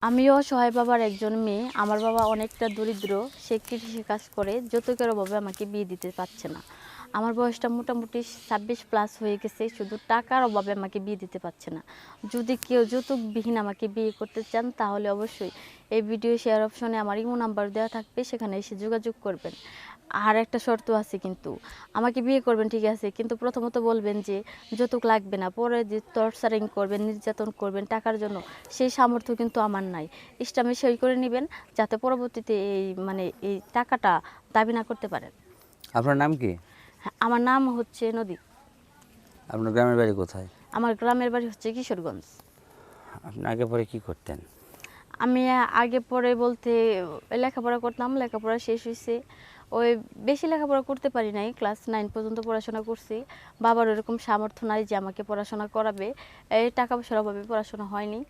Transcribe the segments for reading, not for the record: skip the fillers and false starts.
আমিও অসহায় বাবার একজন মেয়ে। আমার বাবা অনেকটা দরিদ্র। সে কৃষি কাজ করে। যৌতুকের অভাবে আমাকে বিয়ে দিতে পারছে না। আমার বয়সটা মোটামুটি 26+ হয়ে গেছে। শুধু টাকার অভাবে আমাকে বিয়ে দিতে পারছে না। যদি কেউ যৌতুকবিহীন আমাকে বিয়ে করতে চান তাহলে অবশ্যই এই ভিডিও শেয়ার অপশনে আমার ইমো নাম্বার দেওয়া থাকবে, সেখানে এসে যোগাযোগ করবেন। আর একটা শর্ত আছে কিন্তু, আমাকে বিয়ে করবেন ঠিক আছে, কিন্তু প্রথমত বলবেন যে যৌতুক লাগবে না। পরে যে টর্চারিং করবেন, নির্যাতন করবেন টাকার জন্য, সেই সামর্থ্য কিন্তু আমার নাই। ইসলামে সই করে নেবেন যাতে পরবর্তীতে এই টাকাটা দাবি না করতে পারেন। আপনার নাম কি? হ্যাঁ, আমার নাম হচ্ছে নদী। আপনার গ্রামের বাড়ি কোথায়? আমার গ্রামের বাড়ি হচ্ছে কিশোরগঞ্জ। আপনি আগে পরে কি করতেন? আমি আগে পরে বলতে লেখাপড়া করতাম। লেখাপড়া শেষ হয়েছে। ওই বেশি লেখাপড়া করতে পারি নাই, ক্লাস 9 পর্যন্ত পড়াশোনা করছি। বাবার ওরকম সামর্থ্য নাই যে আমাকে পড়াশোনা করাবে। এই টাকা পয়সার অভাবে পড়াশোনা হয়নি।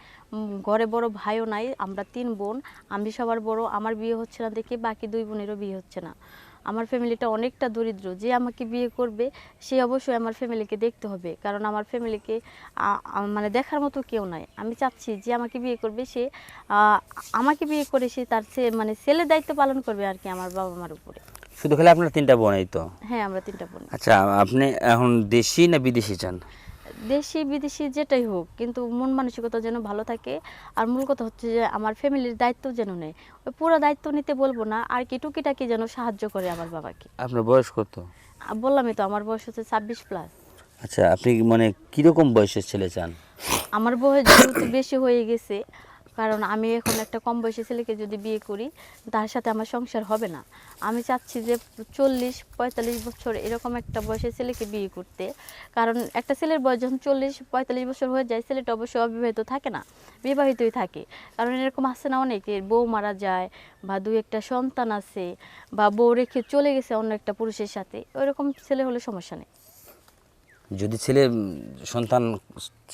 ঘরে বড় ভাইও নাই, আমরা 3 বোন। আমি সবার বড়। আমার বিয়ে হচ্ছে না দেখে বাকি 2 বোনেরও বিয়ে হচ্ছে না। আমার ফ্যামিলিটা অনেকটা দরিদ্র। যে আমাকে বিয়ে করবে সে অবশ্যই আমার ফ্যামিলিকে দেখতে হবে, কারণ আমার ফ্যামিলিকে মানে দেখার মতো কেউ নাই। আমি চাচ্ছি যে আমাকে বিয়ে করবে সে আমাকে বিয়ে করে সে তার ছেলের দায়িত্ব পালন করবে আর কি আমার বাবা মার উপরে। শুধু খালি আপনার 3টা বোন, এই তো? হ্যাঁ, আমরা 3টা বোন। আচ্ছা, আপনি এখন দেশি না বিদেশি চান? দেশি বিদেশি যেটাই হোক, কিন্তু মন মানসিকতা যেন ভালো থাকে। আর মূল কথা হচ্ছে যে আমার ফ্যামিলির দায়িত্ব যেন নেয়। ওই পুরো দায়িত্ব নিতে বলবো না, আর কি টুকিটাকি যেন সাহায্য করে আমার বাবাকে। আপনার বয়স কত? বললামই তো আমার বয়স হচ্ছে 26+। আচ্ছা, আপনি মানে কীরকম বয়সের ছেলে চান? আমার বয়স যেহেতু বেশি হয়ে গেছে, কারণ আমি এখন একটা কম বয়সী ছেলেকে যদি বিয়ে করি তার সাথে আমার সংসার হবে না। আমি চাচ্ছি যে 40-45 বছর এরকম একটা বয়সের ছেলেকে বিয়ে করতে। কারণ একটা ছেলের বয়স যখন 40-45 বছর হয়ে যায়, ছেলেটা অবশ্যই অবিবাহিত থাকে না, বিবাহিতই থাকে। কারণ এরকম আছে না, অনেকের বউ মারা যায় বা 2-1টা সন্তান আছে, বা বউ রেখে চলে গেছে অন্য একটা পুরুষের সাথে। ওইরকম ছেলে হলে সমস্যা নেই। যদি ছেলে সন্তান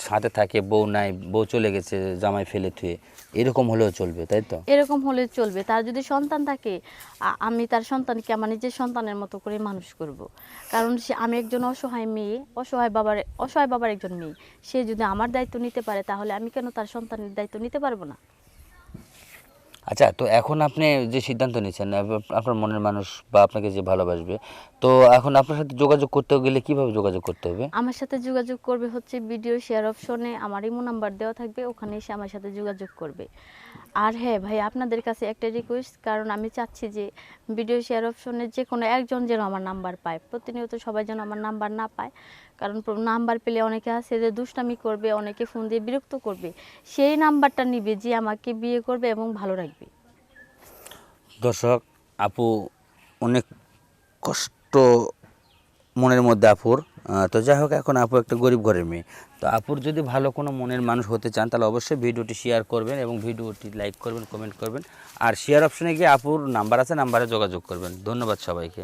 সাথে থাকে, বউ নাই, বউ চলে গেছে জামাই ফেলে থুয়ে, এরকম হলেও চলবে, তাই তো? এরকম হলে চলবে। তার যদি সন্তান থাকে, আমি তার সন্তানকে আমার নিজের সন্তানের মতো করে মানুষ করব। কারণ আমি একজন অসহায় মেয়ে, অসহায় বাবার একজন মেয়ে। সে যদি আমার দায়িত্ব নিতে পারে তাহলে আমি কেন তার সন্তানের দায়িত্ব নিতে পারবো না? আচ্ছা, তো এখন আপনি যে সিদ্ধান্ত নিচ্ছেন, আপনার মনের মানুষ বা আপনাকে যে ভালোবাসবে, তো এখন আপনার সাথে যোগাযোগ করতে গেলে কিভাবে যোগাযোগ করতে হবে? আমার সাথে যোগাযোগ করবে হচ্ছে ভিডিও শেয়ার অপশনে আমার ইমো নাম্বার দেওয়া থাকবে, ওখানে এসে আমার সাথে যোগাযোগ করবে। আর হ্যাঁ ভাই, আপনাদের কাছে একটা রিকোয়েস্ট, কারণ আমি চাচ্ছি যে ভিডিও শেয়ার অপশনে যে কোনো একজন যেন আমার নাম্বার পায়। প্রতিনিয়ত সবাই যেন আমার নাম্বার না পায়, কারণ নাম্বার পেলে অনেকে আছে যে দুষ্টামি করবে, অনেকে ফোন দিয়ে বিরক্ত করবে। সেই নাম্বারটা নিবে যে আমাকে বিয়ে করবে এবং ভালো রাখবে। দর্শক, আপু অনেক কষ্ট মনের মধ্যে আপুর। তো যাই হোক, এখন আপু একটা গরিব ঘরের মেয়ে। তো আপুর যদি ভালো কোনো মনের মানুষ হতে চান তাহলে অবশ্যই ভিডিওটি শেয়ার করবেন এবং ভিডিওটি লাইক করবেন, কমেন্ট করবেন। আর শেয়ার অপশনে গিয়ে আপুর নাম্বার আছে, নাম্বারে যোগাযোগ করবেন। ধন্যবাদ সবাইকে।